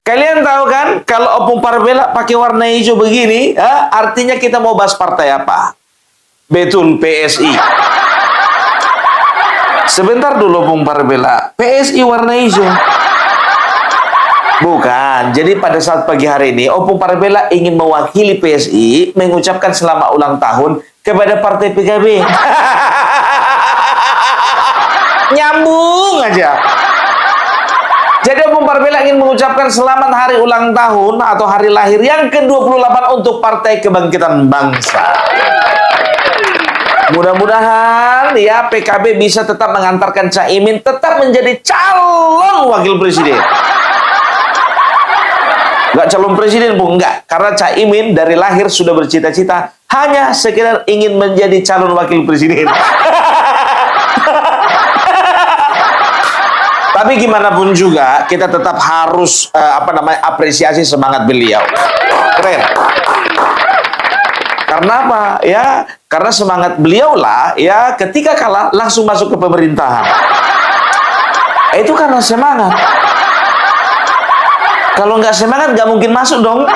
Kalian tahu kan, kalau Opung Parbela pakai warna hijau begini, artinya kita mau bahas partai apa? Betul, PSI. Sebentar dulu Opung Parbela, PSI warna hijau. Bukan, jadi pada saat pagi hari ini, Opung Parbela ingin mewakili PSI, mengucapkan selamat ulang tahun kepada Partai PKB. Nyambung aja. Jadi Opung Parbela ingin mengucapkan selamat hari ulang tahun atau hari lahir yang ke-28 untuk Partai Kebangkitan Bangsa. Mudah-mudahan ya PKB bisa tetap mengantarkan Caimin tetap menjadi calon wakil presiden. Enggak calon presiden, Bu, enggak. Karena Caimin dari lahir sudah bercita-cita hanya sekedar ingin menjadi calon wakil presiden. Tapi gimana pun juga kita tetap harus apresiasi semangat beliau. Keren. Karena apa? Ya, karena semangat beliau lah ya ketika kalah langsung masuk ke pemerintahan. Itu karena semangat. Kalau nggak semangat nggak mungkin masuk dong.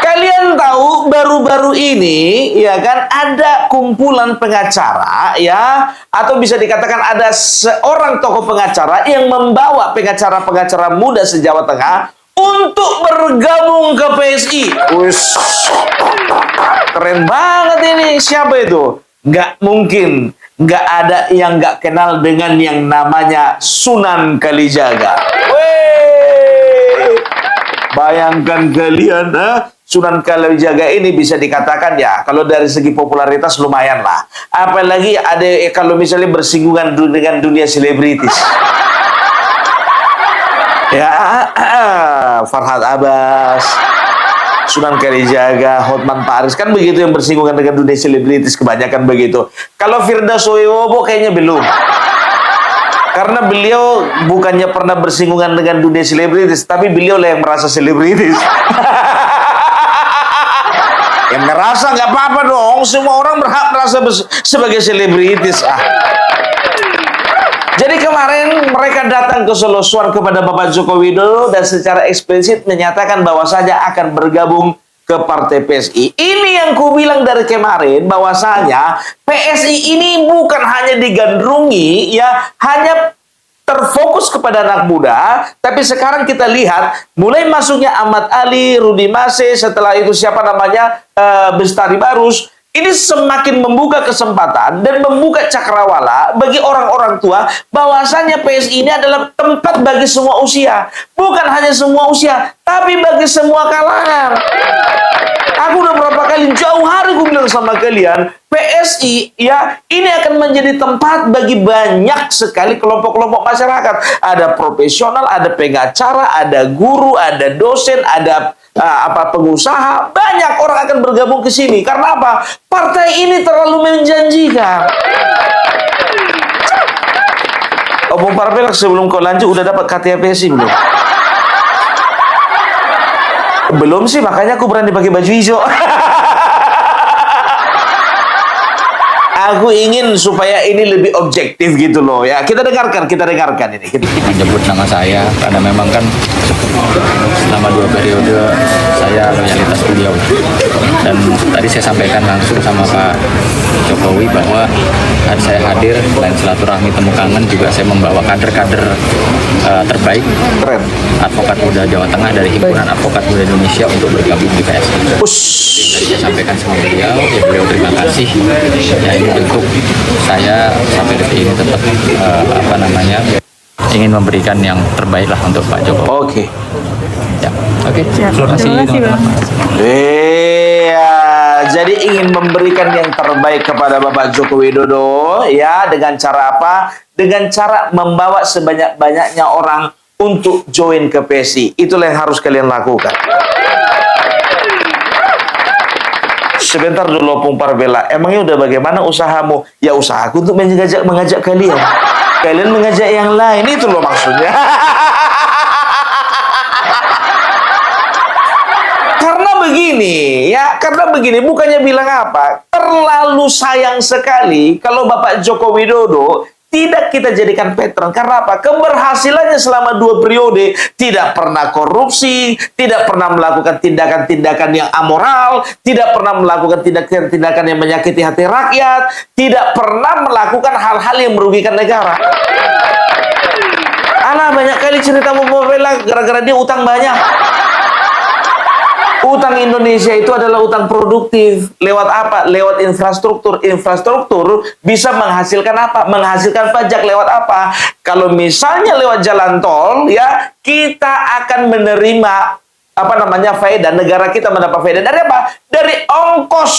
Kalian tahu baru-baru ini ya kan ada kumpulan pengacara ya, atau bisa dikatakan ada seorang tokoh pengacara yang membawa pengacara-pengacara muda se-Jawa Tengah untuk bergabung ke PSI. Ush, keren banget ini. Siapa itu? Nggak mungkin nggak ada yang nggak kenal dengan yang namanya Sunan Kalijaga. Weh, bayangkan kalian, Sunan Kalijaga ini bisa dikatakan ya, kalau dari segi popularitas lumayan lah. Apalagi ada kalau misalnya bersinggungan dengan dunia selebritis. Ya, Farhad Abbas, Sunan Kalijaga, Hotman Paris, kan begitu yang bersinggungan dengan dunia selebritis, kebanyakan begitu. Kalau Firdaus Wibowo kayaknya belum. Karena beliau bukannya pernah bersinggungan dengan dunia selebritis, tapi beliau lah yang merasa selebritis. Yang merasa nggak apa-apa dong, semua orang berhak merasa sebagai selebritis. Jadi kemarin mereka datang ke Solo Suar kepada Bapak Joko Widodo dan secara eksplisit menyatakan bahwasanya akan bergabung ke Partai PSI. Ini yang ku bilang dari kemarin, bahwasanya PSI ini bukan hanya digandrungi ya, hanya terfokus kepada anak muda, tapi sekarang kita lihat mulai masuknya Ahmad Ali, Rudi Mase, setelah itu siapa namanya Bestari Barus. Ini semakin membuka kesempatan dan membuka cakrawala bagi orang-orang tua bahwasanya PSI ini adalah tempat bagi semua usia. Bukan hanya semua usia, tapi bagi semua kalangan. Aku udah berapa kali jauh hari gue bilang sama kalian, PSI ya ini akan menjadi tempat bagi banyak sekali kelompok-kelompok masyarakat. Ada profesional, ada pengacara, ada guru, ada dosen, ada pengusaha, banyak orang akan bergabung ke sini. Karena apa? Partai ini terlalu menjanjikan. Opung Parbela, sebelum kau lanjut udah dapat KTA PSI belum? Belum sih, makanya aku berani pakai baju hijau. Aku ingin supaya ini lebih objektif gitu loh ya. Kita dengarkan ini. Kita menyebut nama saya karena memang kan selama 2 periode saya loyalitas beliau. Dan tadi saya sampaikan langsung sama Pak Jokowi bahwa saya hadir selain silaturahmi temu kangen juga saya membawa kader-kader terbaik keren advokat muda Jawa Tengah dari Himpunan Advokat Muda Indonesia untuk bergabung di PSI. Saya sampaikan sama beliau, ya beliau terima kasih. Ya ini bentuk saya sampai detik ini tetap ingin memberikan yang terbaik lah untuk Pak Jokowi. Oke. Ya, oke. Terima kasih teman-teman. Iya, jadi ingin memberikan yang terbaik kepada Bapak Joko Widodo ya, dengan cara apa? Dengan cara membawa sebanyak-banyaknya orang untuk join ke PSI. Itulah yang harus kalian lakukan. Sebentar dulu Opung Parbela, emangnya udah bagaimana usahamu? Ya usahaku untuk mengajak kalian. Kalian mengajak yang lain, itu loh maksudnya. Karena begini, bukannya bilang apa, terlalu sayang sekali kalau Bapak Joko Widodo tidak kita jadikan patron. Karena apa? Keberhasilannya selama 2 periode tidak pernah korupsi, tidak pernah melakukan tindakan-tindakan yang amoral, tidak pernah melakukan tindakan-tindakan yang menyakiti hati rakyat, tidak pernah melakukan hal-hal yang merugikan negara. Alah, banyak kali cerita membela gara-gara dia utang banyak. Utang Indonesia itu adalah utang produktif. Lewat apa? Lewat infrastruktur. Infrastruktur bisa menghasilkan apa? Menghasilkan pajak lewat apa? Kalau misalnya lewat jalan tol, ya, kita akan menerima faedah. Negara kita mendapat faedah dari apa? Dari ongkos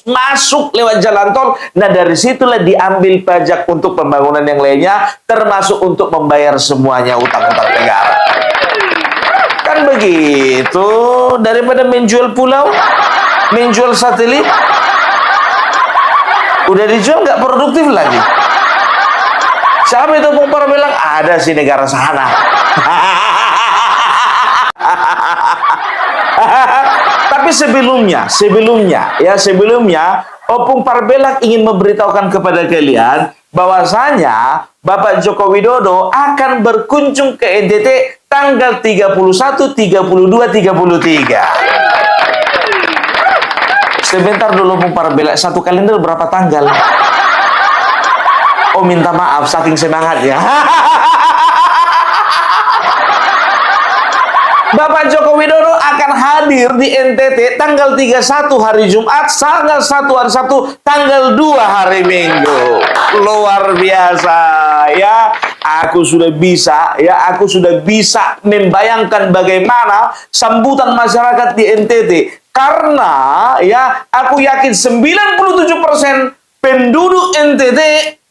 masuk lewat jalan tol. Nah, dari situlah diambil pajak untuk pembangunan yang lainnya, termasuk untuk membayar semuanya utang-utang negara. Kan begitu, daripada menjual pulau, menjual satelit, udah dijual nggak produktif lagi. Siapa itu Bung bilang? Ada si negara sana. Tapi sebelumnya, Opung Parbelak ingin memberitahukan kepada kalian bahwasanya Bapak Joko Widodo akan berkunjung ke NTT tanggal 31, 32, 33. Sebentar dulu Opung Parbelak, satu kalender berapa tanggal? Oh, minta maaf saking semangatnya. Bapak Joko Widodo akan hadir di NTT tanggal 31 hari Jumat, tanggal 1 hari Sabtu, tanggal 2 hari Minggu. Luar biasa ya. Aku sudah bisa membayangkan bagaimana sambutan masyarakat di NTT. Karena ya, aku yakin 97% penduduk NTT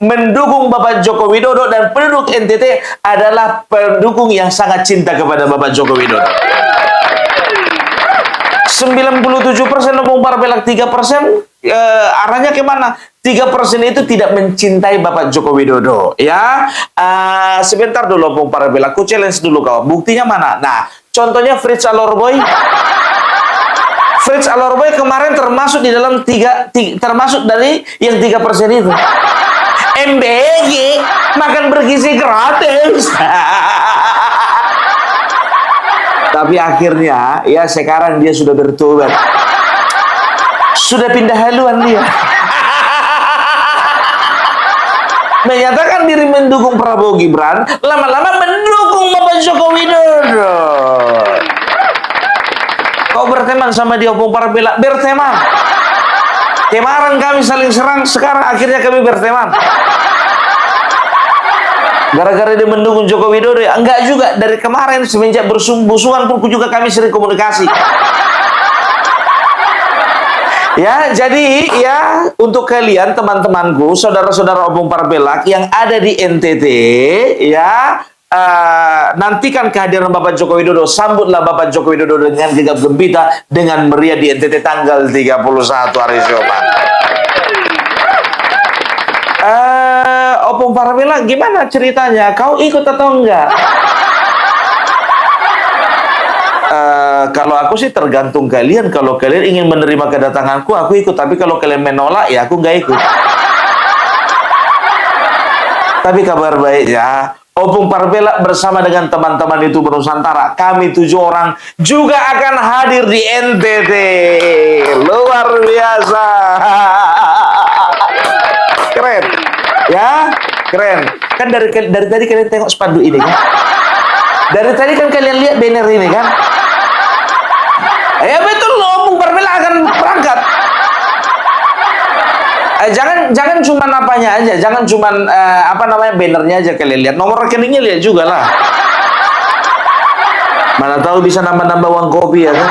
mendukung Bapak Joko Widodo, dan penduduk NTT adalah pendukung yang sangat cinta kepada Bapak Joko Widodo. 97% Opung Parbelak, 3% arahnya kemana? 3% itu tidak mencintai Bapak Joko Widodo. Ya, sebentar dulu Opung Parbelak, aku challenge dulu kau. Buktinya mana? Nah, contohnya Fritz Alorboy. Fritz Alorboy kemarin termasuk di dalam termasuk dari yang 3% itu. MBG makan bergizi gratis. Tapi akhirnya ya sekarang dia sudah bertobat. Sudah pindah haluan dia. Menyatakan diri mendukung Prabowo Gibran, lama-lama mendukung Bapak Joko Widodo. Kau berteman sama dia Opung Parbelak? Berteman. Kemarin kami saling serang, sekarang akhirnya kami berteman. Gara-gara dia mendukung Joko Widodo ya? Enggak juga. Dari kemarin semenjak bermusuhan pun juga kami sering komunikasi. Ya, jadi ya untuk kalian teman-temanku, saudara-saudara Opung Parbelak yang ada di NTT, ya, nantikan kehadiran Bapak Joko Widodo. Sambutlah Bapak Joko Widodo dengan gegap gempita, dengan meriah di NTT tanggal 31 hari Jumat. Opung Parbelak, gimana ceritanya? Kau ikut atau enggak? Kalau aku sih tergantung kalian. Kalau kalian ingin menerima kedatanganku, aku ikut. Tapi kalau kalian menolak, ya aku nggak ikut. Tapi kabar baiknya, Opung Parbelak bersama dengan teman-teman itu Nusantara, kami 7 orang juga akan hadir di NTT. Luar biasa. Keren. Ya, keren. Kan dari tadi kalian tengok spanduk ini kan? Dari tadi kan kalian lihat banner ini kan? Ya betul loh, Opung Parbelak akan berangkat. Jangan cuma apanya aja, jangan cuma bannernya aja kalian lihat, nomor rekeningnya lihat juga lah. Mana tahu bisa nambah-nambah uang kopi ya kan?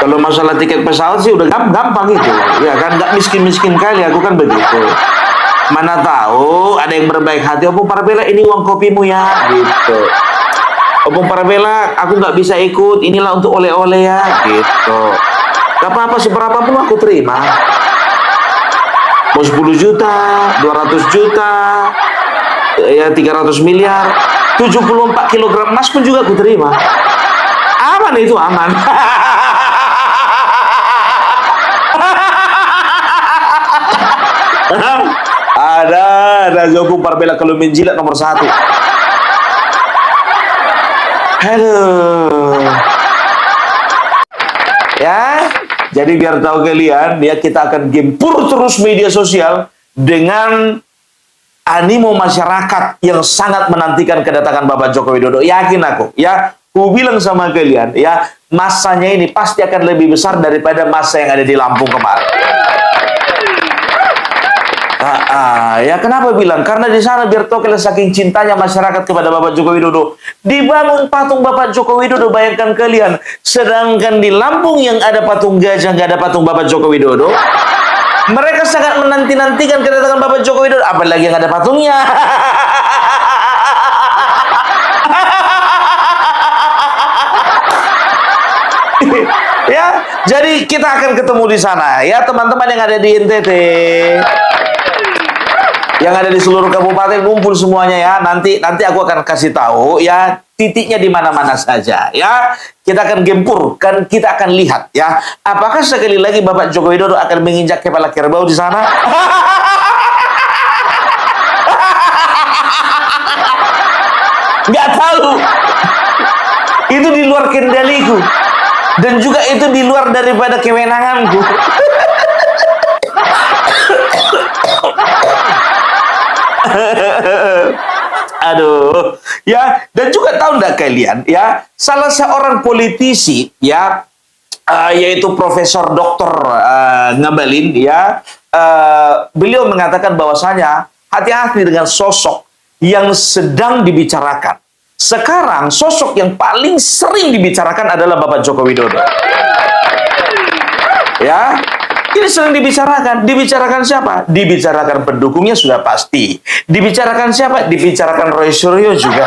Kalau masalah tiket pesawat sih udah gampang itu, ya kan? Nggak miskin-miskin kali aku kan begitu. Mana tahu ada yang berbaik hati, Opung Parbelak ini uang kopimu ya, gitu. Opung Parbelak, aku nggak bisa ikut, inilah untuk oleh-oleh ya, gitu. Gak apa-apa, seberapa pun aku terima. Mau 10 juta, 200 juta, ya 300 miliar, 74 kilogram emas pun juga aku terima. Aman itu, aman. Ada Dan Joko Parbela kalau menjilat nomor 1. Halo. Ya, jadi biar tahu kalian, ya kita akan gempur terus media sosial dengan animo masyarakat yang sangat menantikan kedatangan Bapak Joko Widodo. Yakin aku, ya, aku bilang sama kalian, ya, masanya ini pasti akan lebih besar daripada masa yang ada di Lampung kemarin. Ya kenapa bilang? Karena di sana biar tahu kalian saking cintanya masyarakat kepada Bapak Joko Widodo, dibangun patung Bapak Joko Widodo. Bayangkan kalian, sedangkan di Lampung yang ada patung gajah, nggak ada patung Bapak Joko Widodo. Mereka sangat menanti-nantikan kedatangan Bapak Joko Widodo, apalagi yang ada patungnya. Ya, jadi kita akan ketemu di sana, ya teman-teman yang ada di NTT, yang ada di seluruh kabupaten, kumpul semuanya ya. Nanti aku akan kasih tahu ya titiknya di mana-mana saja ya. Kita akan gempur, kita akan lihat ya. Apakah sekali lagi Bapak Joko Widodo akan menginjak kepala kerbau di sana? Nggak tahu. Itu di luar kendaliku. Dan juga itu di luar daripada kewenanganku. Aduh, ya, dan juga tahu enggak kalian, ya, salah seorang politisi, ya, yaitu Profesor Dr. Ngabalin, ya, beliau mengatakan bahwasanya hati-hati dengan sosok yang sedang dibicarakan. Sekarang sosok yang paling sering dibicarakan adalah Bapak Joko Widodo. Ya, ini sering dibicarakan. Dibicarakan siapa? Dibicarakan pendukungnya sudah pasti. Dibicarakan siapa? Dibicarakan Roy Suryo juga.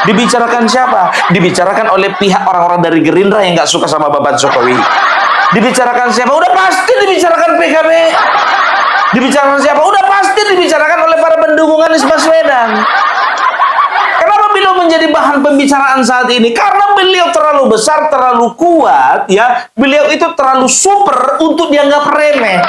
Dibicarakan siapa? Dibicarakan oleh pihak orang-orang dari Gerindra yang nggak suka sama Bapak Jokowi. Dibicarakan siapa? Udah pasti dibicarakan PKB. Dibicarakan siapa? Udah pasti dibicarakan oleh para pendukung Anies Baswedan. Kenapa beliau menjadi bahan pembicaraan saat ini? Karena beliau terlalu besar, terlalu kuat, ya. Beliau itu terlalu super untuk dianggap remeh.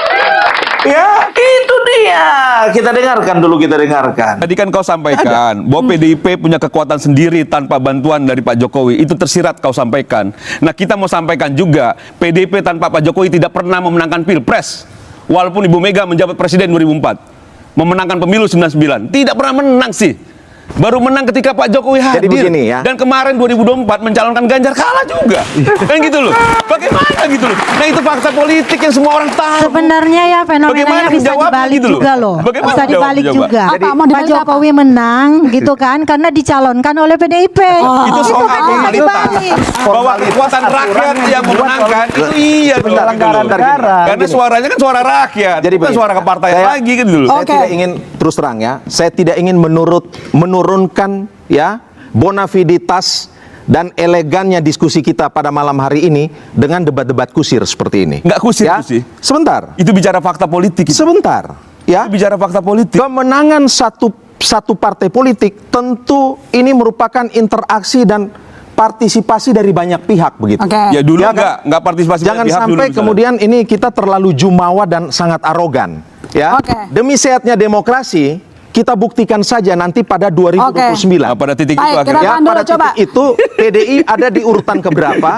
Ya, itu dia. Kita dengarkan dulu, kita dengarkan. Tadi kan kau sampaikan bahwa PDIP punya kekuatan sendiri tanpa bantuan dari Pak Jokowi. Itu tersirat kau sampaikan. Nah, kita mau sampaikan juga, PDIP tanpa Pak Jokowi tidak pernah memenangkan Pilpres. Walaupun Ibu Mega menjabat Presiden 2004. Memenangkan pemilu 99. Tidak pernah menang sih. Baru menang ketika Pak Jokowi hadir. Jadi begini ya. Dan kemarin 2024 mencalonkan Ganjar, kalah juga. Kan gitu loh. Bagaimana gitu loh. Nah, itu fakta politik yang semua orang tahu. Sebenarnya ya fenomenanya bisa dibalik gitu juga loh. Bagaimana Bisa dibalik menjawab? juga. Jadi, Pak Jokowi menang gitu kan karena dicalonkan oleh PDIP. Itu soal kan bisa formalitas. dibalik. Bahwa kekuatan rakyat yang memenangkan itu iya dong. Penyelenggaraan Gitu loh. negara. Karena Gini. suaranya kan suara rakyat. Jadi bukan begini, suara ke partai saya- lagi kan dulu. Saya tidak ingin terus terang ya. Saya tidak ingin menurunkan ya bonafiditas dan elegannya diskusi kita pada malam hari ini dengan debat-debat kusir seperti ini. Nggak kusir, ya. Kusi. Sebentar. Itu bicara fakta politik. Sebentar. Ya. Itu bicara fakta politik. Kemenangan satu partai politik tentu ini merupakan interaksi dan partisipasi dari banyak pihak begitu. Oke. Ya dulu Ya kan? nggak partisipasi Jangan banyak pihak dulu sampai misalnya. kemudian ini kita terlalu jumawa dan sangat arogan. Ya, Oke. demi sehatnya demokrasi kita buktikan saja nanti pada 2029. Nah, pada titik Baik, itu kita akhirnya. Ya, tahan dulu, pada coba. titik itu PDI ada di urutan keberapa?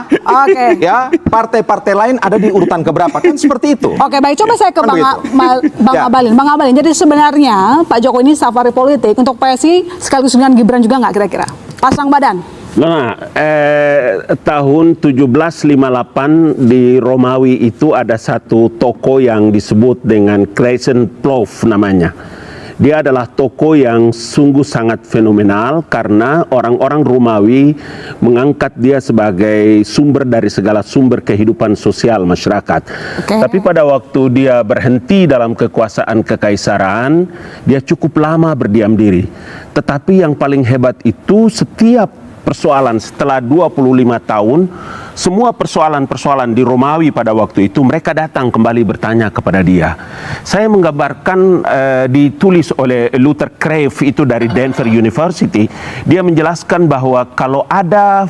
Oke. Ya, partai-partai lain ada di urutan keberapa? Kan seperti itu. Oke, baik. Coba saya ke Kan Bang begitu. Ya. Abalin. Bang Abalin, jadi sebenarnya Pak Jokowi ini safari politik untuk PSI sekaligus dengan Gibran juga nggak kira-kira? Pasang badan. Nah, tahun 1758 di Romawi itu ada satu toko yang disebut dengan Crescent Plough namanya. Dia adalah toko yang sungguh sangat fenomenal karena orang-orang Romawi mengangkat dia sebagai sumber dari segala sumber kehidupan sosial masyarakat. Oke. Tapi pada waktu dia berhenti dalam kekuasaan kekaisaran, dia cukup lama berdiam diri. Tetapi yang paling hebat itu setiap persoalan setelah 25 tahun, semua persoalan-persoalan di Romawi pada waktu itu mereka datang kembali bertanya kepada dia. Saya menggambarkan ditulis oleh Luther Crave itu dari Denver University. Dia menjelaskan bahwa kalau ada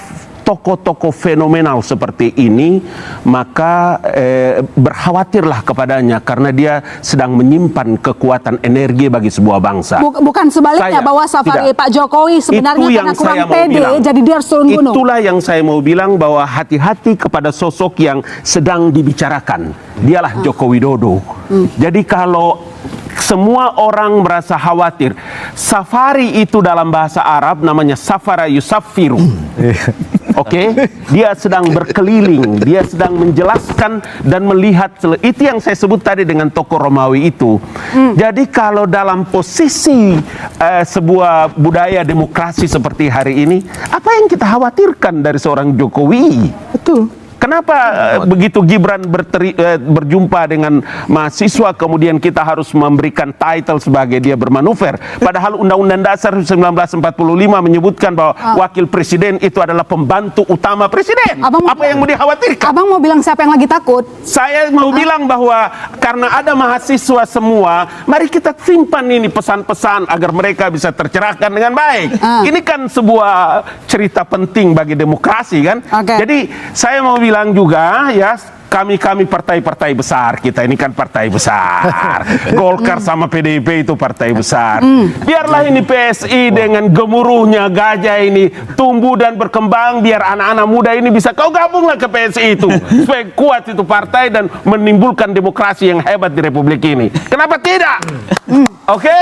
tokoh-tokoh fenomenal seperti ini, maka berkhawatirlah kepadanya karena dia sedang menyimpan kekuatan energi bagi sebuah bangsa. Bukan sebaliknya bahwa safari Pak Jokowi sebenarnya karena kurang pede, jadi dia harus turun gunung. Itulah yang saya mau bilang, bahwa hati-hati kepada sosok yang sedang dibicarakan. Dialah Joko Widodo. Jadi kalau semua orang merasa khawatir, safari itu dalam bahasa Arab namanya safara yusafiru. Oke, dia sedang berkeliling, dia sedang menjelaskan dan melihat. Itu yang saya sebut tadi dengan tokoh Romawi itu. Jadi kalau dalam posisi sebuah budaya demokrasi seperti hari ini, apa yang kita khawatirkan dari seorang Jokowi? Betul. Kenapa begitu Gibran berjumpa dengan mahasiswa kemudian kita harus memberikan title sebagai dia bermanuver? Padahal Undang-Undang Dasar 1945 menyebutkan bahwa wakil presiden itu adalah pembantu utama presiden. Apa yang mau dikhawatirkan? Abang mau bilang siapa yang lagi takut? Saya mau bilang bahwa karena ada mahasiswa semua, mari kita simpan ini pesan-pesan agar mereka bisa tercerahkan dengan baik. Ini kan sebuah cerita penting bagi demokrasi kan? Jadi saya mau bilang juga ya, kami partai-partai besar, kita ini kan partai besar. Golkar sama PDIP itu partai besar. Biarlah ini PSI dengan gemuruhnya gajah ini tumbuh dan berkembang, biar anak-anak muda ini bisa kau gabunglah ke PSI itu supaya kuat itu partai dan menimbulkan demokrasi yang hebat di Republik ini. Kenapa tidak? Oke?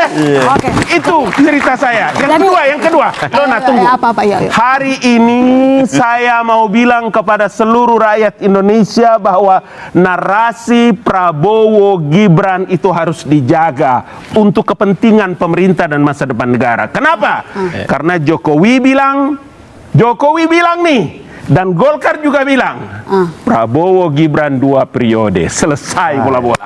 Itu cerita saya. Yang kedua, Dona tunggu. Ya. Hari ini saya mau bilang kepada seluruh rakyat Indonesia bahwa narasi Prabowo Gibran itu harus dijaga untuk kepentingan pemerintah dan masa depan negara. Kenapa? Karena Jokowi bilang nih, dan Golkar juga bilang, Prabowo Gibran 2 periode, selesai bola-bola.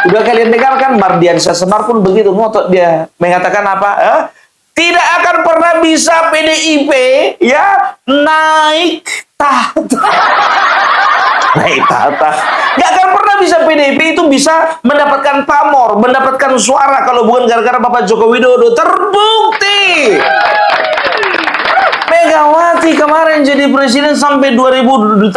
Udah kalian dengar kan, Mardiansyah Semar pun begitu ngotot, dia mengatakan apa? Tidak akan pernah bisa PDIP ya naik tahta. Naik tahta. Gak akan pernah bisa PDIP itu bisa mendapatkan pamor, mendapatkan suara kalau bukan gara-gara Bapak Joko Widodo. Terbukti. Megawati kemarin jadi presiden sampai 2004,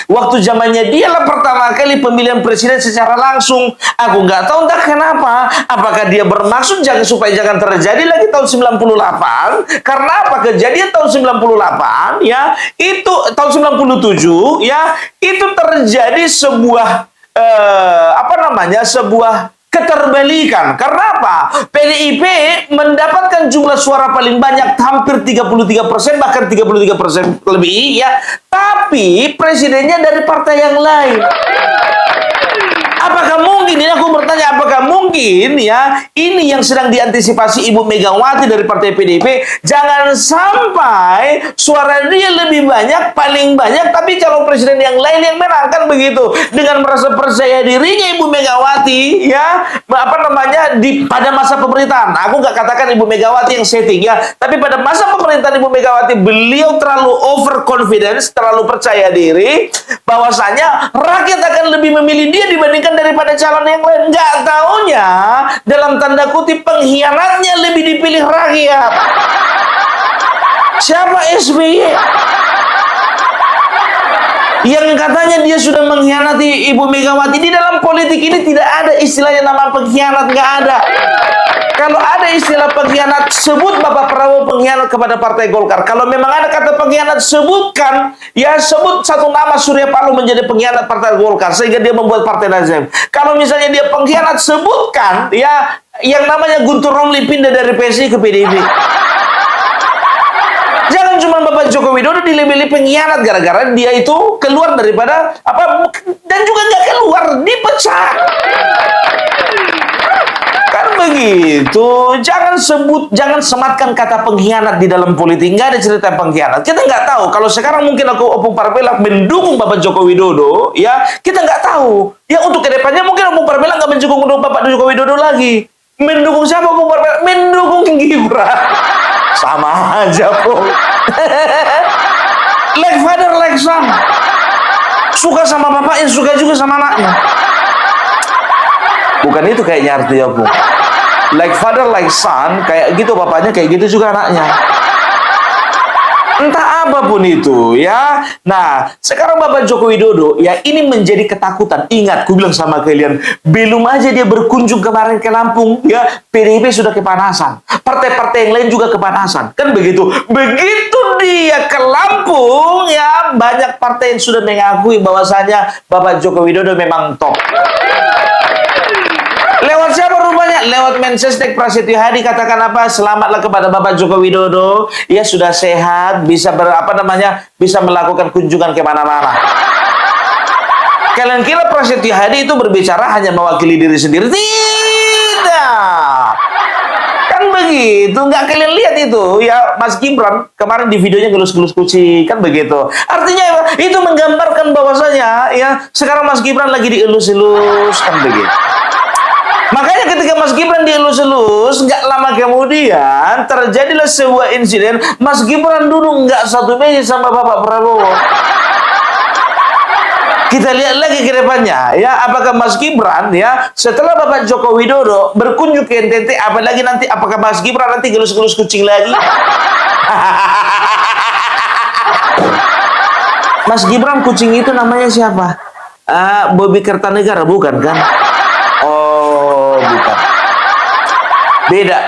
waktu zamannya dialah pertama kali pemilihan presiden secara langsung. Aku nggak tahu entah kenapa, apakah dia bermaksud supaya jangan terjadi lagi tahun 98? Karena apa? Kejadian tahun 98 ya, itu tahun 97 ya, itu terjadi sebuah sebuah keterbalikan. Karena apa? PDIP mendapatkan jumlah suara paling banyak, hampir 33%, bahkan 33% lebih ya. Tapi presidennya dari partai yang lain. Apakah mungkin, ini aku bertanya, apakah mungkin ya ini yang sedang diantisipasi Ibu Megawati dari partai PDIP, jangan sampai suara dia lebih banyak, paling banyak, tapi calon presiden yang lain yang menang, kan begitu. Dengan merasa percaya dirinya Ibu Megawati ya, pada masa pemerintahan. Aku nggak katakan Ibu Megawati yang setting ya, tapi pada masa pemerintahan Ibu Megawati, beliau terlalu overconfidence, terlalu percaya diri bahwasanya rakyat akan lebih memilih dia dibandingkan daripada calon yang lain. Nggak taunya dalam tanda kutip pengkhianatnya lebih dipilih rakyat. Siapa SBY? Yang katanya dia sudah mengkhianati Ibu Megawati. Di dalam politik ini tidak ada istilahnya nama pengkhianat, nggak ada. Kalau ada istilah pengkhianat, sebut Bapak Prabowo pengkhianat kepada Partai Golkar. Kalau memang ada kata pengkhianat, sebutkan, ya sebut satu nama Surya Paloh menjadi pengkhianat Partai Golkar sehingga dia membuat Partai Nasdem. Kalau misalnya dia pengkhianat, sebutkan ya yang namanya Guntur Romli pindah dari PSI ke PDIP. Jangan cuma Bapak Joko Widodo dilabeli pengkhianat gara-gara dia itu keluar daripada dan juga nggak keluar, dipecat. Kan begitu. Jangan sematkan kata pengkhianat di dalam politik. Nggak ada cerita pengkhianat. Kita nggak tahu. Kalau sekarang mungkin Opung Parbela mendukung Bapak Joko Widodo, ya kita nggak tahu. Ya untuk kedepannya mungkin Opung Parbela nggak mendukung Bapak Joko Widodo lagi. Mendukung siapa Opung Parbela? Mendukung Gibran. Sama aja, Pung. Like father, like son. Suka sama bapaknya, suka juga sama anaknya. Bukan itu kayaknya artinya, Pung. like father like son, kayak gitu bapaknya, kayak gitu juga anaknya. Entah apapun itu ya. Nah, sekarang Bapak Joko Widodo ya ini menjadi ketakutan. Ingat, ku bilang sama kalian, belum aja dia berkunjung kemarin ke Lampung ya, PDIP sudah kepanasan. Partai-partai yang lain juga kepanasan. Kan begitu. Begitu dia ke Lampung ya, banyak partai yang sudah mengakui bahwasanya Bapak Joko Widodo memang top. Lewat siapa rupanya? Lewat Mensesnek Prasetyo Hadi katakan apa? Selamatlah kepada Bapak Joko Widodo. Ia sudah sehat, bisa bisa melakukan kunjungan kemana-mana. Kalian kira Prasetyo Hadi itu berbicara hanya mewakili diri sendiri? Tidak. Kan begitu, nggak kalian lihat itu ya, Mas Gibran kemarin di videonya gelus-gelus kucing, kan begitu. Artinya itu menggambarkan bahwasanya ya sekarang Mas Gibran lagi dielus-elus, kan begitu. Makanya ketika Mas Gibran dielus-elus, nggak lama kemudian terjadilah sebuah insiden. Mas Gibran dulu nggak satu meja sama Bapak Prabowo. Kita lihat lagi ke depannya, ya apakah Mas Gibran ya setelah Bapak Joko Widodo berkunjung ke NTT, apalagi nanti apakah Mas Gibran nanti gelus-gelus kucing lagi? Mas Gibran kucing itu namanya siapa? Bobi Kertanegara bukan kan? Oh, bukan.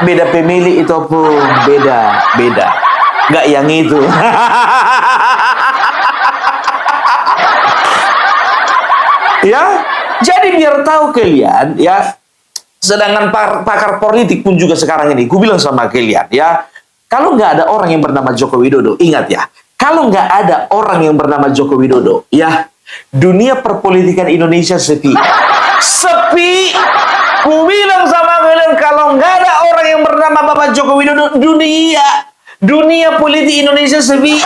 Beda pemilih itu pun beda. Nggak yang itu. Ya, jadi biar tahu kalian ya. Sedangkan pakar politik pun juga sekarang ini, gue bilang sama kalian ya, kalau nggak ada orang yang bernama Joko Widodo, ingat ya, kalau nggak ada orang yang bernama Joko Widodo, ya, dunia perpolitikan Indonesia sepi. Sepi. Ku bilang sama kalian, kalau nggak ada orang yang bernama Bapak Joko Widodo, dunia politik Indonesia sepi.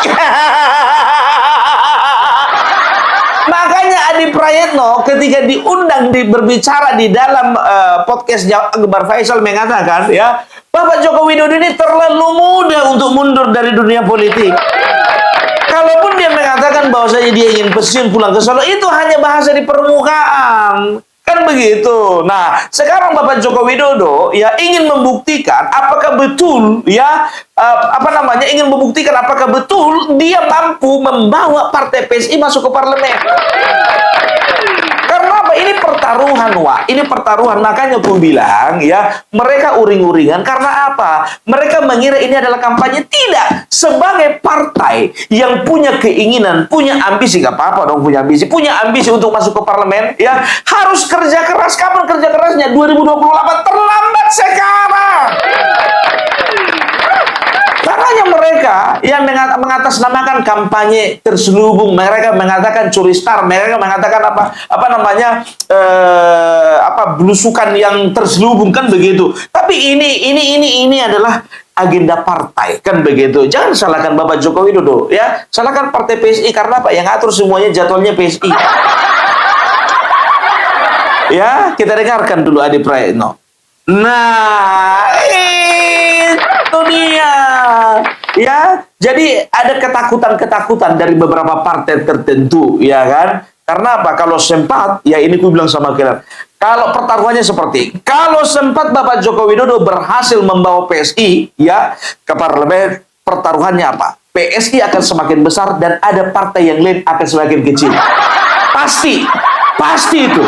Makanya Adi Prayetno ketika diundang berbicara di dalam podcast Akbar Faisal mengatakan ya, Bapak Joko Widodo ini terlalu muda untuk mundur dari dunia politik. Kalaupun dia mengatakan bahwasanya dia ingin pensiun pulang ke Solo, itu hanya bahasa di permukaan. Kan begitu. Nah, sekarang Bapak Joko Widodo ya ingin membuktikan apakah betul ya ingin membuktikan apakah betul dia mampu membawa partai PSI masuk ke parlemen. Karena apa? Ini pertaruhan, Wak. Ini pertaruhan. Makanya aku bilang ya, mereka uring-uringan karena apa? Mereka mengira ini adalah kampanye. Tidak. Sebagai partai yang punya keinginan, punya ambisi, nggak apa-apa dong punya ambisi untuk masuk ke parlemen, ya harus kerja keras. Kapan kerja kerasnya? 2028 terlambat sekarang. Makanya mereka yang mengatasnamakan kampanye terselubung, mereka mengatakan curi star, mereka mengatakan belusukan yang terselubung, kan begitu. Tapi ini adalah agenda partai, kan begitu. Jangan salahkan Bapak Joko Widodo, ya. Salahkan partai PSI karena apa? Yang ngatur semuanya jadwalnya PSI. Ya, kita dengarkan dulu Adi Prayetno. Nah, itu dia. Ya, jadi ada ketakutan dari beberapa partai tertentu, ya kan? Karena apa? Kalau sempat, ya ini ku bilang sama kalian. Kalau pertaruhannya seperti, kalau sempat Bapak Joko Widodo berhasil membawa PSI, ya, ke parlemen, pertaruhannya apa? PSI akan semakin besar dan ada partai yang lain akan semakin kecil. Pasti itu.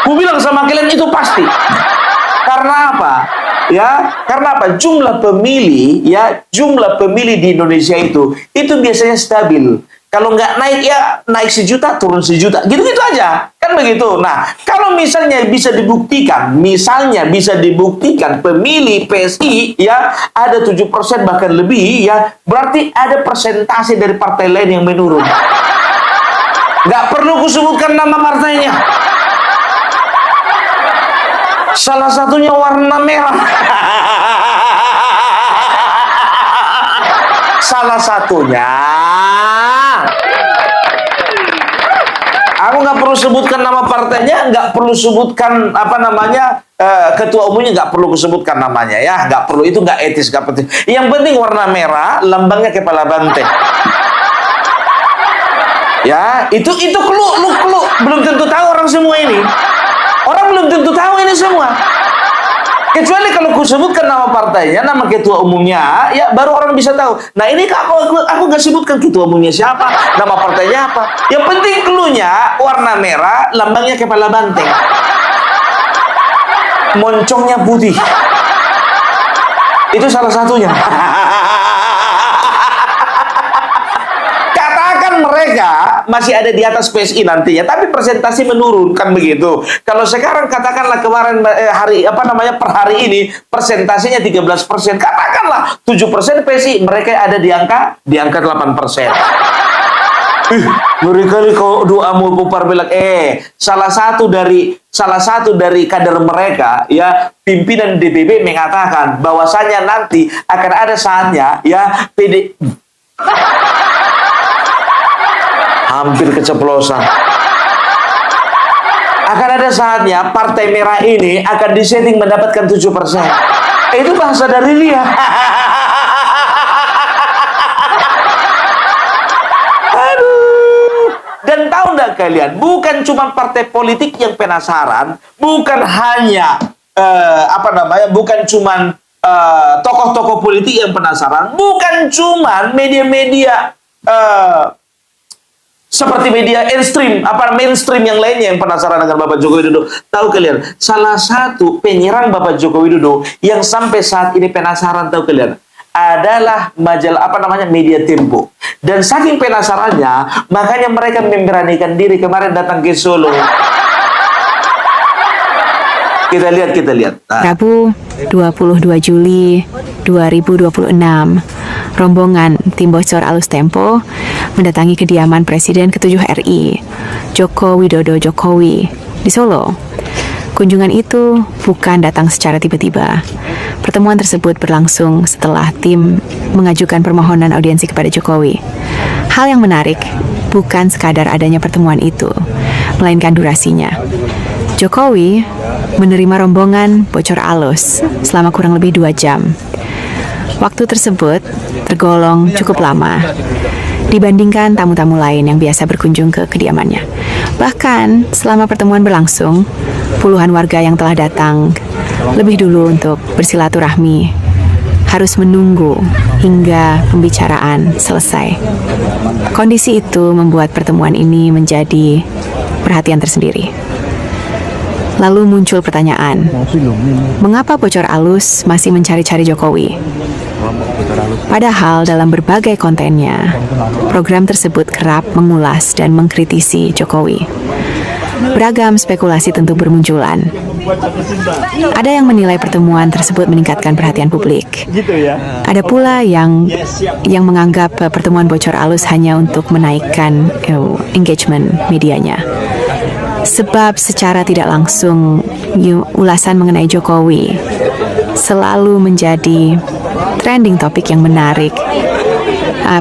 Ku bilang sama kalian itu pasti. Karena apa? Ya, karena apa? Jumlah pemilih di Indonesia itu biasanya stabil. Kalau nggak naik ya naik 1 juta, turun 1 juta, gitu-gitu aja, kan begitu. Nah, kalau misalnya bisa dibuktikan pemilih PSI ya ada 7% bahkan lebih, ya berarti ada persentase dari partai lain yang menurun. Nggak perlu kusebutkan nama partainya. Salah satunya warna merah. Salah satunya. Aku nggak perlu sebutkan nama partainya, nggak perlu sebutkan ketua umumnya, nggak perlu sebutkan namanya, ya nggak perlu, itu nggak etis, nggak penting. Yang penting warna merah, lambangnya kepala banteng. Ya, itu clue, belum tentu tahu orang semua ini. Orang belum tentu tahu ini semua. Kecuali kalau ku aku sebutkan nama partainya, nama ketua umumnya, ya baru orang bisa tahu. Nah ini aku nggak sebutkan ketua umumnya siapa, nama partainya apa. Yang penting cluenya warna merah, lambangnya kepala banteng, moncongnya putih. Itu salah satunya. Mereka masih ada di atas PSI nantinya, tapi presentasi menurun kan begitu. Kalau sekarang katakanlah kemarin per hari ini presentasinya 13%, katakanlah 7% PSI, mereka ada di angka 8%. Mereka kalau doa mau pupar bilang salah satu dari kader mereka ya, pimpinan DPP mengatakan bahwasanya nanti akan ada saatnya ya hampir keceplosan. Akan ada saatnya partai merah ini akan disetting mendapatkan 7%. Itu bahasa dari dia. Aduh. Dan tahu nggak kalian, bukan cuma partai politik yang penasaran, bukan hanya bukan cuma tokoh-tokoh politik yang penasaran, bukan cuma media-media seperti media mainstream yang lainnya yang penasaran dengan Bapak Joko Widodo. Tahu kalian, salah satu penyerang Bapak Joko Widodo yang sampai saat ini penasaran, tahu kalian, adalah majalah media Tempo. Dan saking penasarannya, makanya mereka memberanikan diri kemarin datang ke Solo. Kita lihat. Rabu 22 Juli 2026, rombongan tim bocor Alus Tempo mendatangi kediaman Presiden ke-7 RI, Joko Widodo Jokowi, di Solo. Kunjungan itu bukan datang secara tiba-tiba. Pertemuan tersebut berlangsung setelah tim mengajukan permohonan audiensi kepada Jokowi. Hal yang menarik bukan sekadar adanya pertemuan itu, melainkan durasinya. Jokowi menerima rombongan bocor alus selama kurang lebih 2 jam. Waktu tersebut tergolong cukup lama dibandingkan tamu-tamu lain yang biasa berkunjung ke kediamannya. Bahkan selama pertemuan berlangsung, puluhan warga yang telah datang lebih dulu untuk bersilaturahmi harus menunggu hingga pembicaraan selesai. Kondisi itu membuat pertemuan ini menjadi perhatian tersendiri. Lalu muncul pertanyaan, mengapa bocor alus masih mencari-cari Jokowi? Padahal dalam berbagai kontennya, program tersebut kerap mengulas dan mengkritisi Jokowi. Beragam spekulasi tentu bermunculan. Ada yang menilai pertemuan tersebut meningkatkan perhatian publik. Ada pula yang menganggap pertemuan bocor alus hanya untuk menaikkan engagement medianya. Sebab secara tidak langsung ulasan mengenai Jokowi selalu menjadi trending topik yang menarik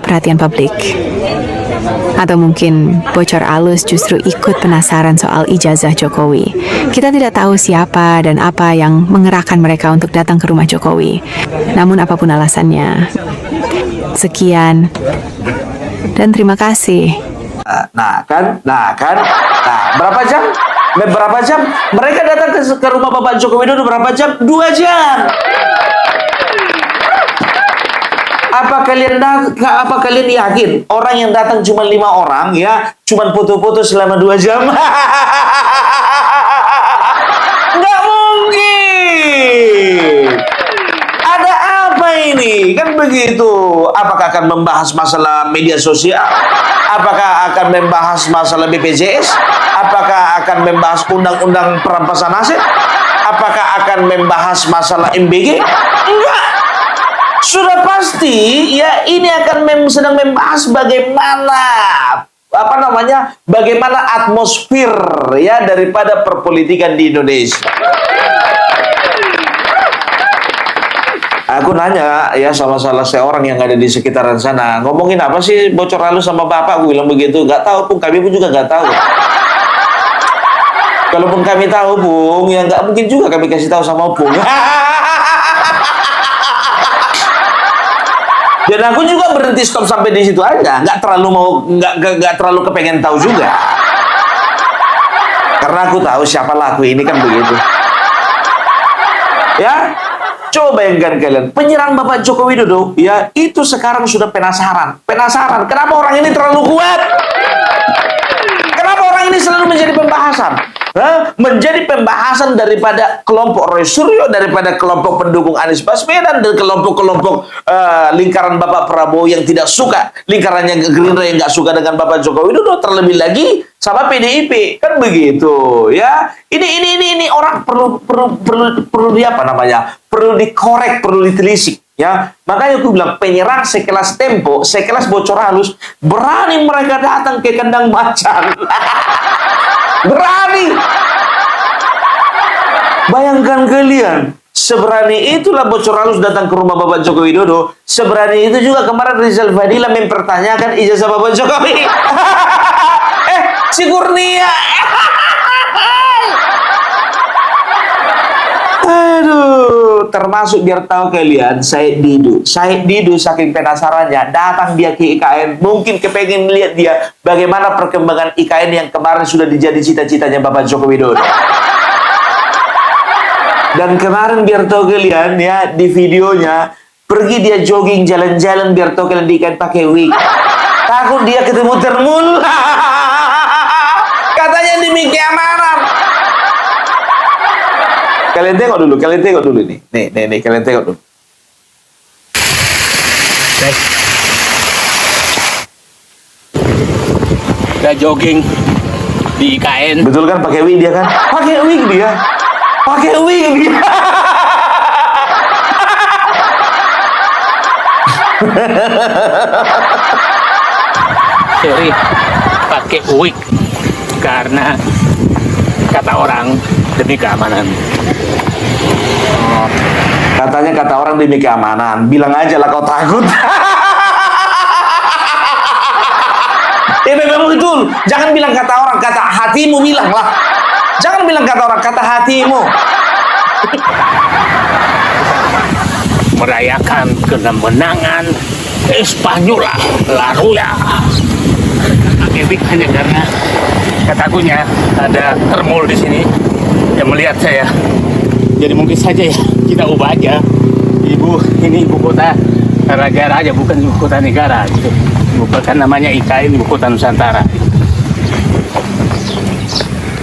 perhatian publik. Atau mungkin bocor alus justru ikut penasaran soal ijazah Jokowi. Kita tidak tahu siapa dan apa yang mengerahkan mereka untuk datang ke rumah Jokowi. Namun apapun alasannya, sekian dan terima kasih. Nah, berapa jam? Mereka datang ke rumah Bapak Joko Widodo berapa jam? 2 jam. Apa kalian yakin orang yang datang cuma 5 orang ya, cuma foto-foto selama 2 jam? Nggak mungkin. Ada apa ini? Kan begitu. Apakah akan membahas masalah media sosial? Apakah akan membahas masalah BPJS? Apakah akan membahas undang-undang perampasan aset? Apakah akan membahas masalah MBG? Enggak. Sudah pasti ya ini akan sedang membahas bagaimana atmosfer ya daripada perpolitikan di Indonesia. Aku nanya ya sama salah seorang yang ada di sekitaran sana, ngomongin apa sih bocor halus sama bapak? Aku bilang begitu, nggak tahu Pung, kami pun juga nggak tahu. Kalaupun kami tahu Pung, ya nggak mungkin juga kami kasih tahu sama Pung. Dan aku juga berhenti stop sampai di situ aja, nggak terlalu kepengen tahu juga. Karena aku tahu siapa laku ini kan begitu. Ya. Coba bayangkan kalian, penyerang Bapak Joko Widodo, ya itu sekarang sudah penasaran. Penasaran, kenapa orang ini terlalu kuat? Kenapa orang ini selalu menjadi pembahasan? Menjadi pembahasan daripada kelompok Roy Suryo, daripada kelompok pendukung Anies Baswedan, dan kelompok-kelompok lingkaran Bapak Prabowo yang tidak suka, lingkarannya Gerindra yang nggak suka dengan Bapak Joko Widodo, terlebih lagi sama PDIP, kan begitu ya. Ini orang perlu di apa namanya? Perlu dikorek, perlu ditelisik. Ya, makanya aku bilang penyerang sekelas Tempo, sekelas Bocor Halus, berani mereka datang ke kandang macan. Berani. Bayangkan kalian, seberani itulah Bocor Halus datang ke rumah Bapak Joko Widodo. Seberani itu juga kemarin Rizal Fadila mempertanyakan ijazah Bapak Jokowi. Si Kurnia. Aduh, termasuk biar tahu kalian, Said Didu saking penasarannya datang dia ke IKN, mungkin kepengen lihat dia bagaimana perkembangan IKN yang kemarin sudah dijadi cita-citanya Bapak Joko Widodo. Dan kemarin biar tahu kalian ya, di videonya pergi dia jogging jalan-jalan biar tahu kalian di IKN pakai wig. Takut dia ketemu Termul. Katanya demikian mana? Kalian tengok dulu nih. Nih, kalian tengok dulu. Udah jogging di IKN. Betul kan, pakai wig dia kan? Pakai wig dia. Sorry, pakai wig karena kata orang demi keamanan. Katanya kata orang demi keamanan. Bilang aja lah kau takut. Memang betul. Jangan bilang kata orang, kata hatimu bilang lah. Jangan bilang kata orang, kata hatimu. Merayakan kemenangan Espanyol Laruya. Pakai wig hanya karena katakunya ada Termul di sini yang melihat saya. Jadi mungkin saja ya kita ubah aja. Ini ibu kota negara aja, bukan ibu kota negara gitu. Bukan namanya IKN, ibu kota Nusantara.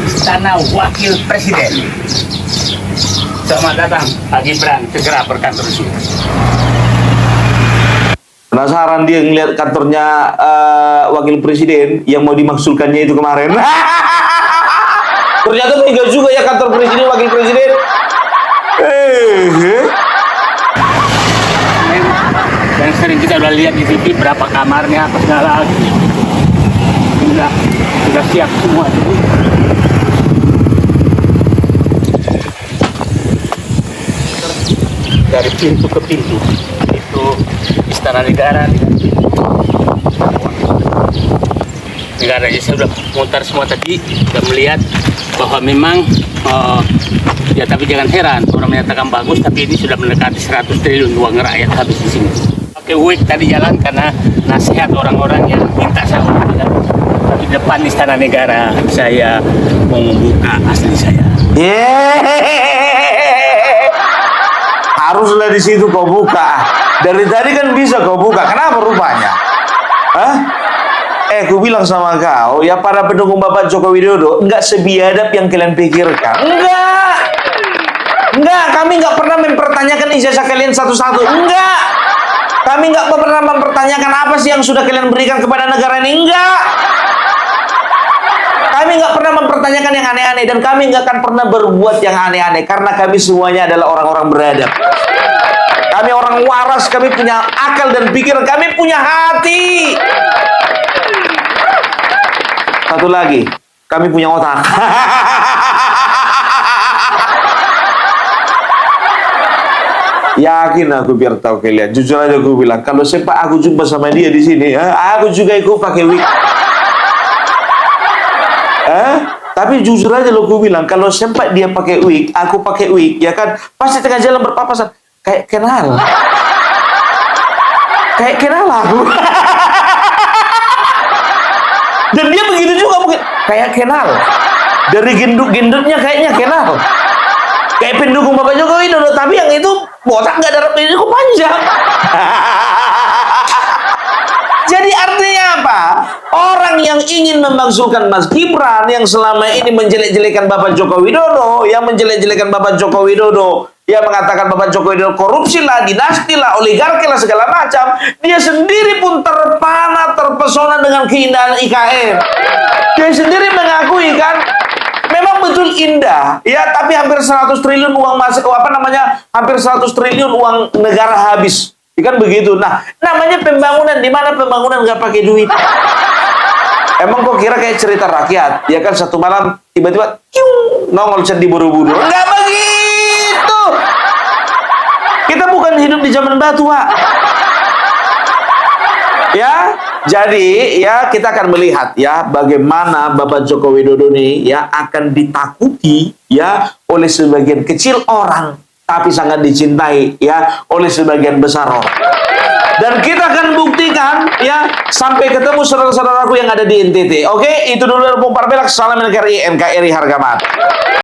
Istana Wakil Presiden. Selamat datang Pak Gibran, segera berkantor di sini. Penasaran dia ngeliat kantornya Wakil Presiden yang mau dimaksulkannya itu kemarin. Ternyata enggak juga ya kantor Presiden, Wakil Presiden. Dan sering kita udah lihat di TV berapa kamarnya, apa segala. Sudah siap semua. Dari pintu ke pintu itu Istana Negara. Negaranya saya udah mutar semua tadi, sudah melihat bahwa memang ya, tapi jangan heran orang menyatakan bagus, tapi ini sudah mendekati 100 triliun uang rakyat habis di sini. Pakai wig tadi jalan karena nasihat orang-orang yang minta saya untuk jalan. Tapi depan Istana Negara saya mau membuka asli saya. Haruslah di situ kau buka. Dari tadi kan bisa kau buka. Kenapa rupanya? Aku bilang sama kau, ya para pendukung Bapak Joko Widodo enggak sebiadab yang kalian pikirkan. Enggak, kami enggak pernah mempertanyakan ijazah kalian satu-satu. Enggak. Kami enggak pernah mempertanyakan apa sih yang sudah kalian berikan kepada negara ini. Enggak. Kami enggak pernah mempertanyakan yang aneh-aneh, dan kami enggak akan pernah berbuat yang aneh-aneh karena kami semuanya adalah orang-orang beradab. Kami orang waras, kami punya akal dan pikiran, kami punya hati. Satu lagi, kami punya otak. Yakin aku biar tahu kalian. Jujur aja aku bilang, kalau sempat aku jumpa sama dia di sini, aku juga ikut pakai wig. Tapi jujur aja lo aku bilang, kalau sempat dia pakai wig, aku pakai wig, ya kan, pasti tengah jalan berpapasan. Kayak kenal. Kayak kenal aku. Dan dia begitu juga mungkin. Kayak kenal. Dari gendut-gendutnya kayaknya kenal. Kayak pendukung Bapak Jokowi, tapi yang itu botak nggak ada ini kok panjang. Jadi artinya apa? Orang yang ingin memakzulkan Mas Gibran, yang selama ini menjelek-jelekan Bapak Joko Widodo, yang menjelek-jelekan Bapak Joko Widodo, yang mengatakan Bapak Joko Widodo korupsi lah, dinasti lah, oligarki lah, segala macam, dia sendiri pun terpana, terpesona dengan keindahan IKN. Dia sendiri mengakui kan, memang betul indah, ya, tapi hampir 100 triliun uang masuk, hampir 100 triliun uang negara habis. Kan begitu. Nah, namanya pembangunan. Di mana pembangunan nggak pakai duit? Emang kok kira kayak cerita rakyat? Ya kan satu malam tiba-tiba nongol candi Borobudur. Nggak begitu. Kita bukan hidup di zaman batu, Pak. Ya, jadi ya kita akan melihat ya bagaimana Bapak Joko Widodo ini ya akan ditakuti ya oleh sebagian kecil orang, tapi sangat dicintai ya oleh sebagian besar orang. Dan kita akan buktikan ya sampai ketemu saudara-saudaraku yang ada di NTT. Oke, itu dulu dari Bung Parbelak. Salam NKRI, NKRI harga mati.